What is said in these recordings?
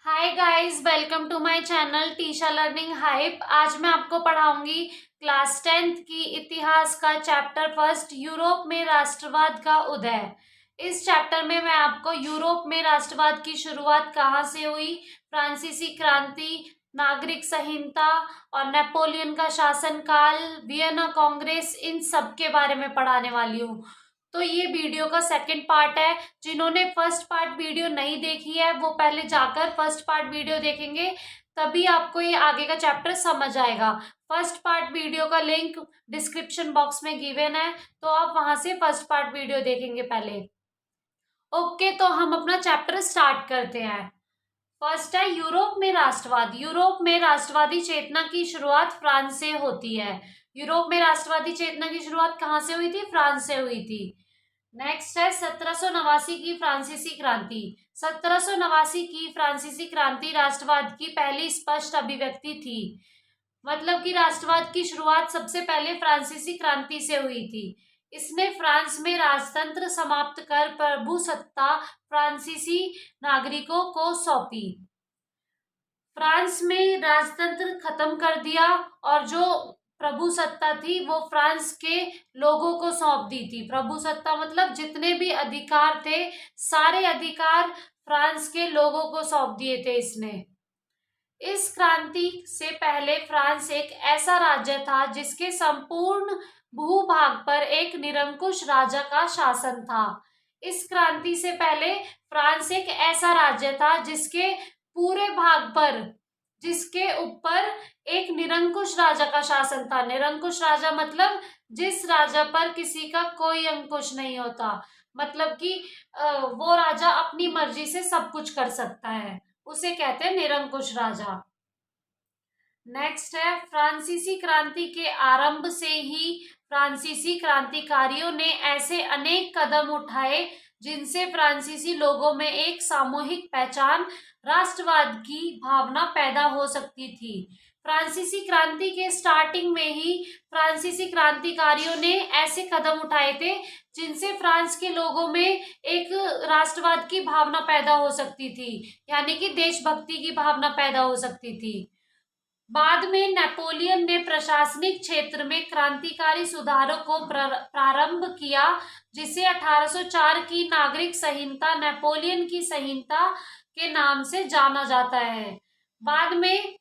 Hi guys, welcome to my channel Tisha learning hype. आज मैं आपको पढ़ाऊंगी क्लास 10th की इतिहास का चैप्टर फर्स्ट, यूरोप में राष्ट्रवाद का उदय। इस चैप्टर में मैं आपको यूरोप में राष्ट्रवाद की शुरुआत कहाँ से हुई, फ्रांसीसी क्रांति, नागरिक संहिता और नेपोलियन का शासनकाल, वियना कांग्रेस, इन सब के बारे में पढ़ाने वाली हूँ। तो ये वीडियो का सेकंड पार्ट है। जिन्होंने फर्स्ट पार्ट वीडियो नहीं देखी है वो पहले जाकर फर्स्ट पार्ट वीडियो देखेंगे, तभी आपको ये आगे का चैप्टर समझ आएगा। फर्स्ट पार्ट वीडियो का लिंक डिस्क्रिप्शन बॉक्स में गिवन है, तो आप वहां से फर्स्ट पार्ट वीडियो देखेंगे पहले। ओके, तो हम अपना चैप्टर स्टार्ट करते हैं। फर्स्ट है यूरोप में राष्ट्रवाद। यूरोप में राष्ट्रवादी चेतना की शुरुआत फ्रांस से होती है। यूरोप में राष्ट्रवादी चेतना की शुरुआत कहाँ से हुई थी? फ्रांस से हुई थी। नेक्स्ट है 1789 की फ्रांसीसी क्रांति। 1789 की फ्रांसीसी क्रांति राष्ट्रवाद की पहली स्पष्ट अभिव्यक्ति थी। मतलब कि राष्ट्रवाद की शुरुआत सबसे पहले फ्रांसीसी क्रांति से हुई थी। इसने फ्रांस में राजतंत्र समाप्त कर प्रभु सत्ता फ्रांसीसी नागरिकों को सौंपी। फ्रांस में राजतंत्र खत्म कर दिया और जो प्रभु सत्ता थी वो फ्रांस के लोगों को सौंप दी थी। प्रभु सत्ता मतलब जितने भी अधिकार थे, सारे अधिकार फ्रांस के लोगों को सौंप दिए थे इसने। इस क्रांति से पहले फ्रांस एक ऐसा राज्य था जिसके संपूर्ण भूभाग पर एक निरंकुश राजा का शासन था। इस क्रांति से पहले फ्रांस एक ऐसा राज्य था जिसके पूरे भाग पर, जिसके ऊपर एक निरंकुश राजा का शासन था। निरंकुश राजा मतलब जिस राजा पर किसी का कोई अंकुश नहीं होता, मतलब कि वो राजा अपनी मर्जी से सब कुछ कर सकता है, उसे कहते हैं निरंकुश राजा। नेक्स्ट है फ्रांसीसी क्रांति के आरंभ से ही फ्रांसीसी क्रांतिकारियों ने ऐसे अनेक कदम उठाए जिनसे फ्रांसीसी लोगों में एक सामूहिक पहचान, राष्ट्रवाद की भावना पैदा हो सकती थी। फ्रांसीसी क्रांति के स्टार्टिंग में ही फ्रांसीसी क्रांतिकारियों ने ऐसे कदम उठाए थे जिनसे फ्रांस के लोगों में एक राष्ट्रवाद की भावना पैदा हो सकती थी, यानी कि देशभक्ति की भावना पैदा हो सकती थी। बाद में नेपोलियन ने प्रशासनिक क्षेत्र में क्रांतिकारी सुधारों को प्रारंभ किया, जिसे 1804 की नागरिक संहिता, नेपोलियन की संहिता के नाम से जाना जाता है। बाद में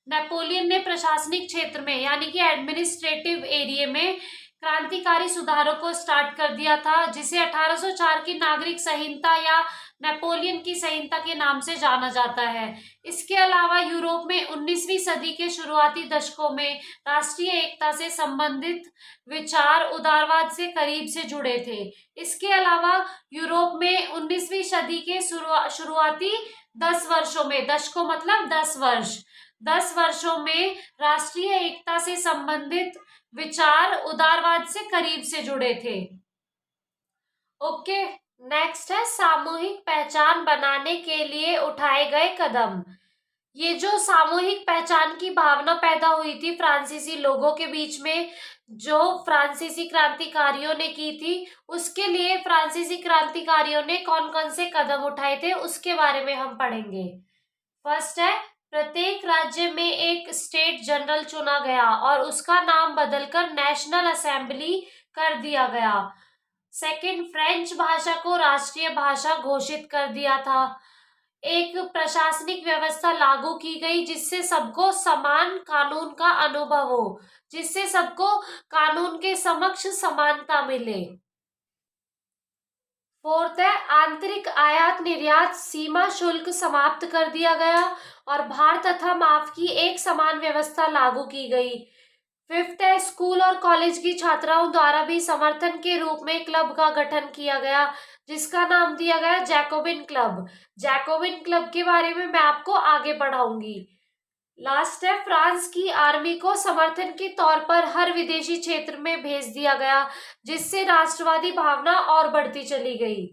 नेपोलियन ने प्रशासनिक क्षेत्र में, यानी कि एडमिनिस्ट्रेटिव एरिया में क्रांतिकारी सुधारों को स्टार्ट कर दिया था, जिसे 1804 की नागरिक संहिता या नेपोलियन की संहिता के नाम से जाना जाता है। इसके अलावा यूरोप में 19वीं सदी के शुरुआती दशकों में राष्ट्रीय एकता से संबंधित विचार उदारवाद से करीब से जुड़े थे। इसके अलावा यूरोप में 19वीं सदी के शुरुआती 10 वर्षों में, दशकों मतलब 10 वर्ष, 10 वर्षों में राष्ट्रीय एकता से संबंधित विचार उदारवाद से करीब से जुड़े थे। ओके, नेक्स्ट है सामूहिक पहचान बनाने के लिए उठाए गए कदम। ये जो सामूहिक पहचान की भावना पैदा हुई थी फ्रांसीसी लोगों के बीच में, जो फ्रांसीसी क्रांतिकारियों ने की थी, उसके लिए फ्रांसीसी क्रांतिकारियों ने कौन कौन से कदम उठाए थे उसके बारे में हम पढ़ेंगे। फर्स्ट है प्रत्येक राज्य में एक स्टेट जनरल चुना गया और उसका नाम बदलकर नेशनल असेंबली कर दिया गया। सेकंड, फ्रेंच भाषा को राष्ट्रीय भाषा घोषित कर दिया था। एक प्रशासनिक व्यवस्था लागू की गई जिससे सबको समान कानून का अनुभव हो, जिससे सबको कानून के समक्ष समानता मिले। फोर्थ है आंतरिक आयात निर्यात सीमा शुल्क समाप्त कर दिया गया और भार तथा माफ की एक समान व्यवस्था लागू की गई। फिफ्थ है स्कूल और कॉलेज की छात्राओं द्वारा भी समर्थन के रूप में क्लब का गठन किया गया, जिसका नाम दिया गया जैकोबिन क्लब। जैकोबिन क्लब के बारे में मैं आपको आगे पढ़ाऊंगी। लास्ट है फ्रांस की आर्मी को समर्थन के तौर पर हर विदेशी क्षेत्र में भेज दिया गया, जिससे राष्ट्रवादी भावना और बढ़ती चली गई।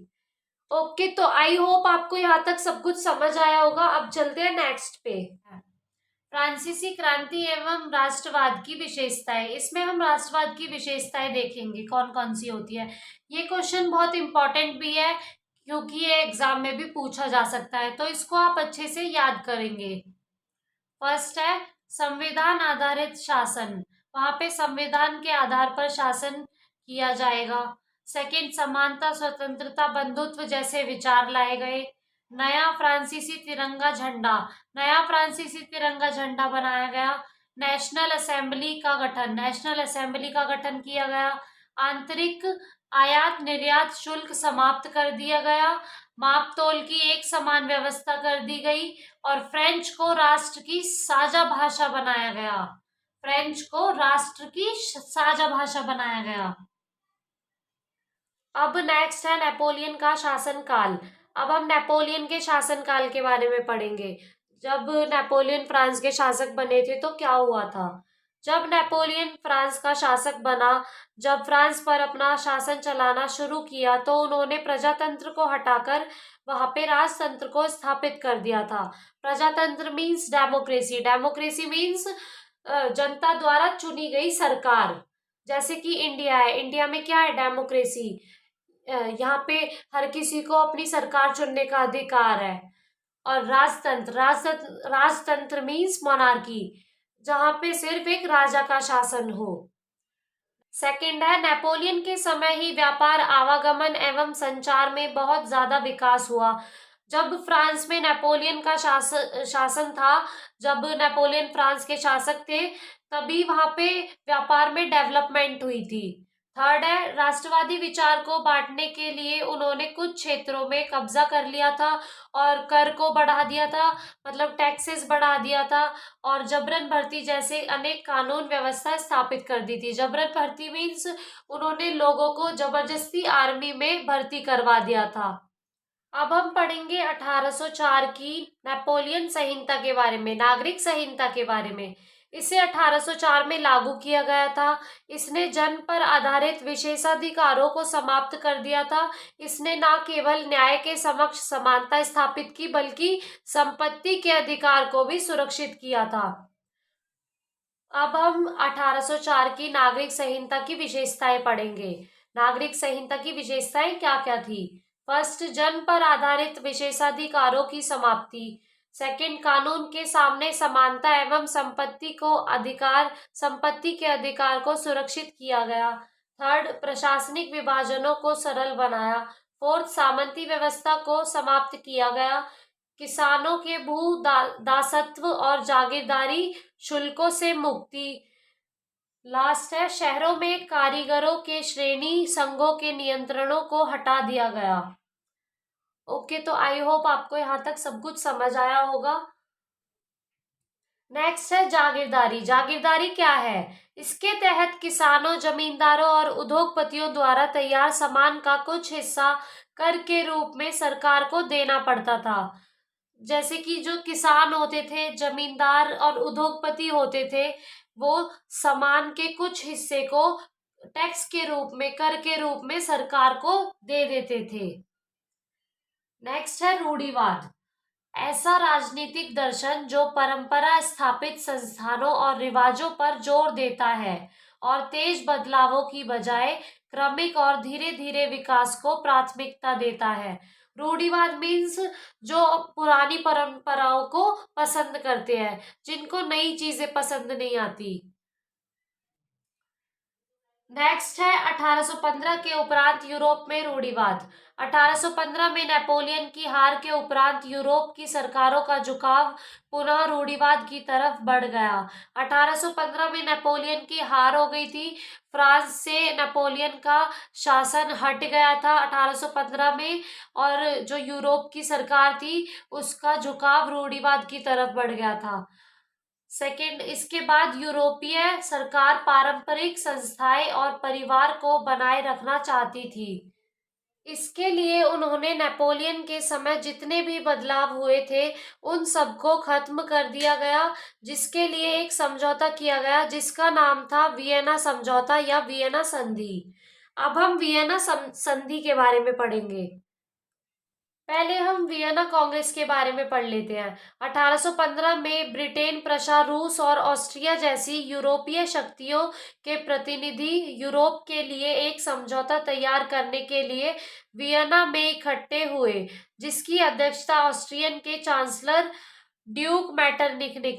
ओके, तो आई होप आपको यहाँ तक सब कुछ समझ आया होगा। अब चलते हैं नेक्स्ट पे, फ्रांसीसी क्रांति एवं राष्ट्रवाद की विशेषताएं। इसमें हम राष्ट्रवाद की विशेषताएं देखेंगे कौन कौन सी होती है। ये क्वेश्चन बहुत इंपॉर्टेंट भी है क्योंकि ये एग्जाम में भी पूछा जा सकता है, तो इसको आप अच्छे से याद करेंगे। फर्स्ट है संविधान आधारित शासन, वहां पे संविधान के आधार पर शासन किया जाएगा। सेकंड, समानता, स्वतंत्रता, बंधुत्व जैसे विचार लाए गए। नया फ्रांसीसी तिरंगा झंडा, नया फ्रांसीसी तिरंगा झंडा बनाया गया। नेशनल असेंबली का गठन, नेशनल असेंबली का गठन किया गया। आंतरिक आयात निर्यात शुल्क समाप्त कर दिया गया। माप तोल की एक समान व्यवस्था कर दी गई। और फ्रेंच को राष्ट्र की साझा भाषा बनाया गया, फ्रेंच को राष्ट्र की साझा भाषा बनाया गया। अब नेक्स्ट है नेपोलियन का शासनकाल। अब हम नेपोलियन के शासनकाल के बारे में पढ़ेंगे। जब नेपोलियन फ्रांस के शासक बने थे तो क्या हुआ था। जब नेपोलियन फ्रांस का शासक बना, जब फ्रांस पर अपना शासन चलाना शुरू किया, तो उन्होंने प्रजातंत्र को हटाकर वहां पे राजतंत्र को स्थापित कर दिया था। प्रजातंत्र मीन्स डेमोक्रेसी, डेमोक्रेसी मीन्स जनता द्वारा चुनी गई सरकार। जैसे कि इंडिया है, इंडिया में क्या है, डेमोक्रेसी। यहाँ पे हर किसी को अपनी सरकार चुनने का अधिकार है। और राजतंत्र, राजतंत्र मीन्स मोनार्की, जहां पे सिर्फ एक राजा का शासन हो। सेकंड है नेपोलियन के समय ही व्यापार, आवागमन एवं संचार में बहुत ज्यादा विकास हुआ। जब फ्रांस में नेपोलियन का शासन था, जब नेपोलियन फ्रांस के शासक थे, तभी वहां पे व्यापार में डेवलपमेंट हुई थी। थर्ड है राष्ट्रवादी विचार को बांटने के लिए उन्होंने कुछ क्षेत्रों में कब्जा कर लिया था और कर को बढ़ा दिया था, मतलब टैक्सेस बढ़ा दिया था। और जबरन भर्ती जैसे अनेक कानून व्यवस्था स्थापित कर दी थी। जबरन भर्ती मीन्स उन्होंने लोगों को जबरदस्ती आर्मी में भर्ती करवा दिया था। अब हम पढ़ेंगे 1804 की नेपोलियन संहिता के बारे में, नागरिक संहिता के बारे में। इसे 1804 में लागू किया गया था। इसने जन्म पर आधारित विशेषाधिकारों को समाप्त कर दिया था। इसने न केवल न्याय के समक्ष समानता स्थापित की, बल्कि संपत्ति के अधिकार को भी सुरक्षित किया था। अब हम 1804 की नागरिक संहिता की विशेषताएं पढ़ेंगे। नागरिक संहिता की विशेषताएं क्या क्या थी। फर्स्ट, जन्म पर आधारित विशेषाधिकारों की समाप्ति। सेकंड, कानून के सामने समानता एवं संपत्ति के अधिकार को सुरक्षित किया गया। थर्ड, प्रशासनिक विभाजनों को सरल बनाया। फोर्थ, सामंती व्यवस्था को समाप्त किया गया। किसानों के दासत्व और जागीरदारी शुल्कों से मुक्ति। लास्ट है शहरों में कारीगरों के श्रेणी संघों के नियंत्रणों को हटा दिया गया। ओके, तो आई होप आपको यहाँ तक सब कुछ समझ आया होगा। नेक्स्ट है जागीरदारी। जागीरदारी क्या है। इसके तहत किसानों, जमींदारों और उद्योगपतियों द्वारा तैयार सामान का कुछ हिस्सा कर के रूप में सरकार को देना पड़ता था। जैसे कि जो किसान होते थे, जमींदार और उद्योगपति होते थे, वो सामान के कुछ हिस्से को टैक्स के रूप में, कर के रूप में सरकार को दे देते थे। नेक्स्ट है रूढ़िवाद। ऐसा राजनीतिक दर्शन जो परंपरा स्थापित संस्थानों और रिवाजों पर जोर देता है और तेज बदलावों की बजाय क्रमिक और धीरे धीरे विकास को प्राथमिकता देता है। रूढ़िवाद मीन्स जो पुरानी परंपराओं को पसंद करते हैं, जिनको नई चीजें पसंद नहीं आती। नेक्स्ट है 1815 के उपरांत यूरोप में रूढ़िवाद। 1815 में नेपोलियन की हार के उपरांत यूरोप की सरकारों का झुकाव पुनः रूढ़िवाद की तरफ बढ़ गया। 1815 में नेपोलियन की हार हो गई थी, फ्रांस से नेपोलियन का शासन हट गया था 1815 में, और जो यूरोप की सरकार थी उसका झुकाव रूढ़िवाद की तरफ बढ़ गया था। सेकंड, इसके बाद यूरोपीय सरकार पारंपरिक संस्थाएं और परिवार को बनाए रखना चाहती थी। इसके लिए उन्होंने नेपोलियन के समय जितने भी बदलाव हुए थे उन सबको खत्म कर दिया गया, जिसके लिए एक समझौता किया गया जिसका नाम था वियना समझौता या वियना संधि। अब हम वियना संधि के बारे में पढ़ेंगे। पहले हम वियना कांग्रेस के बारे में पढ़ लेते हैं। 1815 में ब्रिटेन, प्रशा, रूस और ऑस्ट्रिया जैसी यूरोपीय शक्तियों के प्रतिनिधि यूरोप के लिए एक समझौता तैयार करने के लिए वियना में इकट्ठे हुए, जिसकी अध्यक्षता ऑस्ट्रियन के चांसलर ड्यूक मैटरनिख ने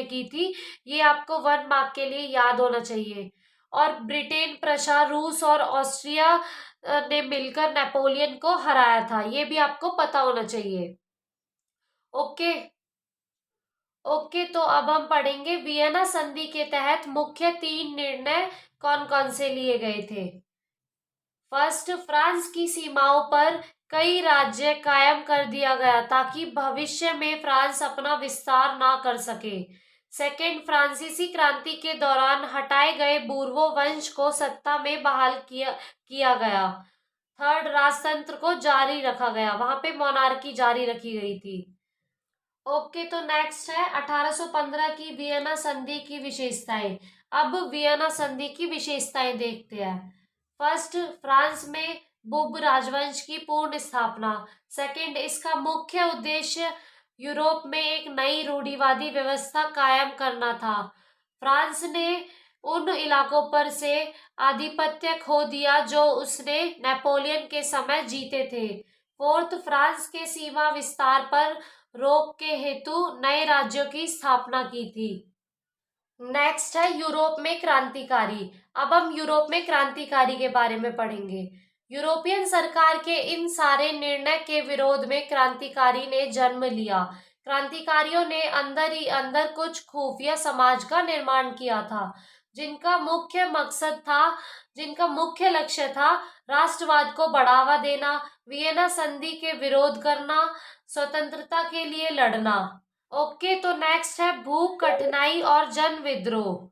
की थी। ये आपको 1 मार्क के लिए याद होना चाहिए। और ब्रिटेन, प्रशा, रूस और ऑस्ट्रिया ने मिलकर नेपोलियन को हराया था, ये भी आपको पता होना चाहिए। ओके ओके, तो अब हम पढ़ेंगे वियना संधि के तहत मुख्य 3 निर्णय कौन कौन से लिए गए थे। फर्स्ट, फ्रांस की सीमाओं पर कई राज्य कायम कर दिया गया ताकि भविष्य में फ्रांस अपना विस्तार ना कर सके। सेकेंड, फ्रांसीसी क्रांति के दौरान हटाए गए बूर्बो वंश को सत्ता में बहाल किया गया। थर्ड, राजतंत्र को जारी रखा गया, वहां पे मोनार्की जारी रखी गई थी। ओके, तो नेक्स्ट है 1815 की वियना संधि की विशेषताएं। अब वियना संधि की विशेषताएं देखते हैं। फर्स्ट, फ्रांस में बुब राजवंश की पूर्ण स्थापना। सेकंड, इसका मुख्य उद्देश्य यूरोप में एक नई रूढ़िवादी व्यवस्था कायम करना था। फ्रांस ने उन इलाकों पर से आधिपत्य खो दिया जो उसने नेपोलियन के समय जीते थे। फोर्थ, फ्रांस के सीमा विस्तार पर रोक के हेतु नए राज्यों की स्थापना की थी। नेक्स्ट है यूरोप में क्रांतिकारी। अब हम यूरोप में क्रांतिकारी के बारे में पढ़ेंगे। यूरोपियन सरकार के इन सारे निर्णय के विरोध में क्रांतिकारी ने जन्म लिया। क्रांतिकारियों ने अंदर ही अंदर कुछ खुफिया समाज का निर्माण किया था, जिनका मुख्य लक्ष्य था राष्ट्रवाद को बढ़ावा देना, वियना संधि के विरोध करना, स्वतंत्रता के लिए लड़ना। ओके, तो नेक्स्ट है भूख, कठिनाई और जन विद्रोह।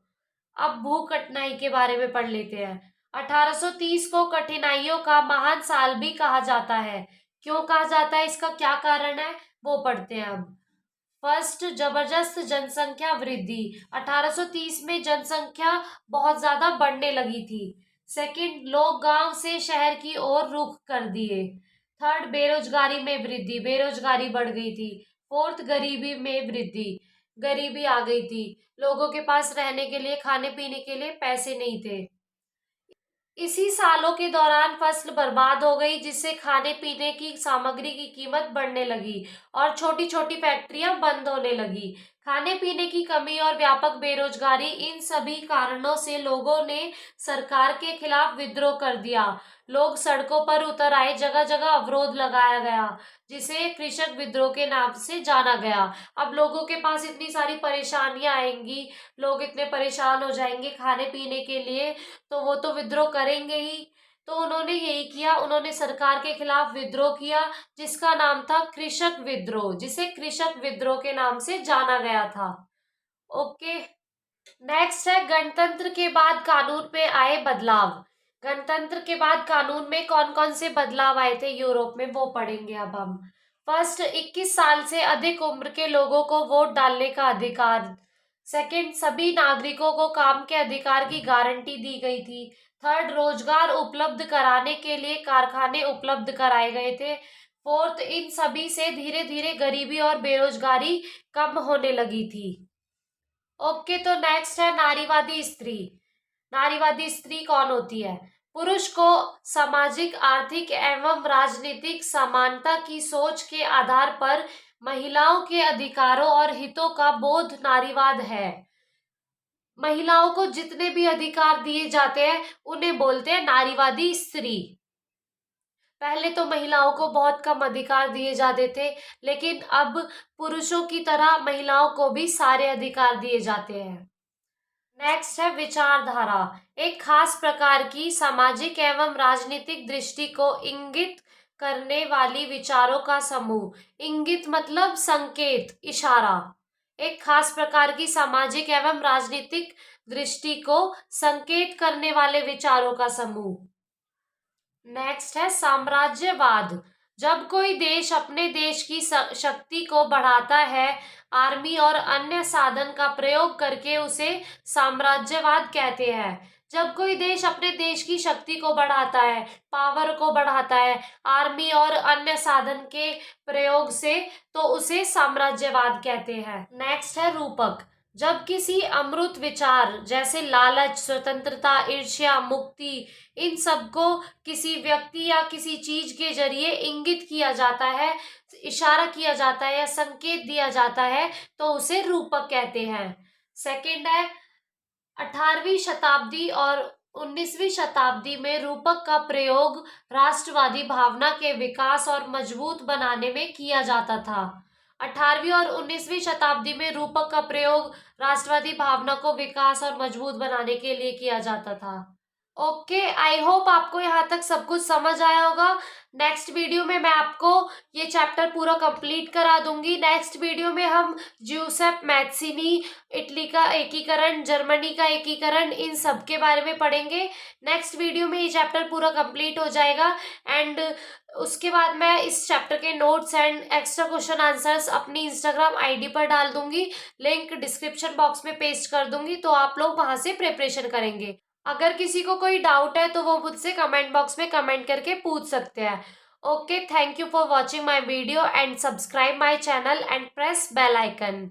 अब भूख कठिनाई के बारे में पढ़ लेते हैं। 1830 को कठिनाइयों का महान साल भी कहा जाता है। क्यों कहा जाता है, इसका क्या कारण है, वो पढ़ते हैं अब। फर्स्ट, जबरदस्त जनसंख्या वृद्धि। 1830 में जनसंख्या बहुत ज्यादा बढ़ने लगी थी। सेकंड, लोग गांव से शहर की ओर रुख कर दिए। थर्ड, बेरोजगारी में वृद्धि, बेरोजगारी बढ़ गई थी। फोर्थ, गरीबी में वृद्धि, गरीबी आ गई थी, लोगों के पास रहने के लिए, खाने पीने के लिए पैसे नहीं थे। इसी सालों के दौरान फसल बर्बाद हो गई, जिससे खाने पीने की सामग्री की कीमत बढ़ने लगी और छोटी छोटी फैक्ट्रियां बंद होने लगी। खाने पीने की कमी और व्यापक बेरोजगारी, इन सभी कारणों से लोगों ने सरकार के खिलाफ विद्रोह कर दिया। लोग सड़कों पर उतर आए, जगह जगह अवरोध लगाया गया, जिसे कृषक विद्रोह के नाम से जाना गया। अब लोगों के पास इतनी सारी परेशानियां आएंगी, लोग इतने परेशान हो जाएंगे खाने पीने के लिए, तो वो तो विद्रोह करेंगे ही। तो उन्होंने यही किया, उन्होंने सरकार के खिलाफ विद्रोह किया, जिसका नाम था कृषक विद्रोह, जिसे कृषक विद्रोह के नाम से जाना गया था। ओके, नेक्स्ट है गणतंत्र के बाद कानून में आए बदलाव। गणतंत्र के बाद कानून में कौन कौन से बदलाव आए थे यूरोप में, वो पढ़ेंगे अब हम। फर्स्ट, 21 साल से अधिक उम्र के लोगों को वोट डालने का अधिकार। सेकंड, सभी नागरिकों को काम के अधिकार की गारंटी दी गई थी। थर्ड, रोजगार उपलब्ध कराने के लिए कारखाने उपलब्ध कराए गए थे। फोर्थ, इन सभी से धीरे धीरे गरीबी और बेरोजगारी कम होने लगी थी। ओके, तो नेक्स्ट है नारीवादी स्त्री। नारीवादी स्त्री कौन होती है? पुरुष को सामाजिक, आर्थिक एवं राजनीतिक समानता की सोच के आधार पर महिलाओं के अधिकारों और हितों का बोध नारीवाद है। महिलाओं को जितने भी अधिकार दिए जाते हैं उन्हें बोलते हैं नारीवादी स्त्री। पहले तो महिलाओं को बहुत कम अधिकार दिए जाते थे, लेकिन अब पुरुषों की तरह महिलाओं को भी सारे अधिकार दिए जाते हैं। नेक्स्ट है विचारधारा। एक खास प्रकार की सामाजिक एवं राजनीतिक दृष्टि को इंगित करने वाली विचारों का समूह। इंगित मतलब संकेत, इशारा। एक खास प्रकार की सामाजिक एवं राजनीतिक दृष्टि को संकेत करने वाले विचारों का समूह। नेक्स्ट है साम्राज्यवाद। जब कोई देश अपने देश की शक्ति को बढ़ाता है, आर्मी और अन्य साधन का प्रयोग करके, उसे साम्राज्यवाद कहते हैं। जब कोई देश अपने देश की शक्ति को बढ़ाता है, पावर को बढ़ाता है, आर्मी और अन्य साधन के प्रयोग से, तो उसे साम्राज्यवाद कहते हैं। नेक्स्ट है रूपक। जब किसी अमृत विचार जैसे लालच, स्वतंत्रता, ईर्ष्या, मुक्ति, इन सबको किसी व्यक्ति या किसी चीज के जरिए इंगित किया जाता है, इशारा किया जाता है या संकेत दिया जाता है, तो उसे रूपक कहते हैं। सेकंड है 18वीं शताब्दी और 19वीं शताब्दी में रूपक का प्रयोग राष्ट्रवादी भावना के विकास और मजबूत बनाने में किया जाता था। 18वीं और 19वीं शताब्दी में रूपक का प्रयोग राष्ट्रवादी भावना को विकास और मजबूत बनाने के लिए किया जाता था। ओके, आई होप आपको यहाँ तक सब कुछ समझ आया होगा। नेक्स्ट वीडियो में मैं आपको ये चैप्टर पूरा कंप्लीट करा दूंगी। नेक्स्ट वीडियो में हम ज्यूसेप मैत्सिनी, इटली का एकीकरण, जर्मनी का एकीकरण, इन सब के बारे में पढ़ेंगे। नेक्स्ट वीडियो में ये चैप्टर पूरा कंप्लीट हो जाएगा एंड उसके बाद मैं इस चैप्टर के notes and extra question answers अपनी इंस्टाग्राम आईडी पर डाल दूंगी। लिंक डिस्क्रिप्शन बॉक्स में पेस्ट कर दूंगी, तो आप लोग वहां से प्रिपरेशन करेंगे। अगर किसी को कोई डाउट है तो वो मुझसे कमेंट बॉक्स में कमेंट करके पूछ सकते हैं। Okay, thank you for watching my video and subscribe my channel and press bell icon.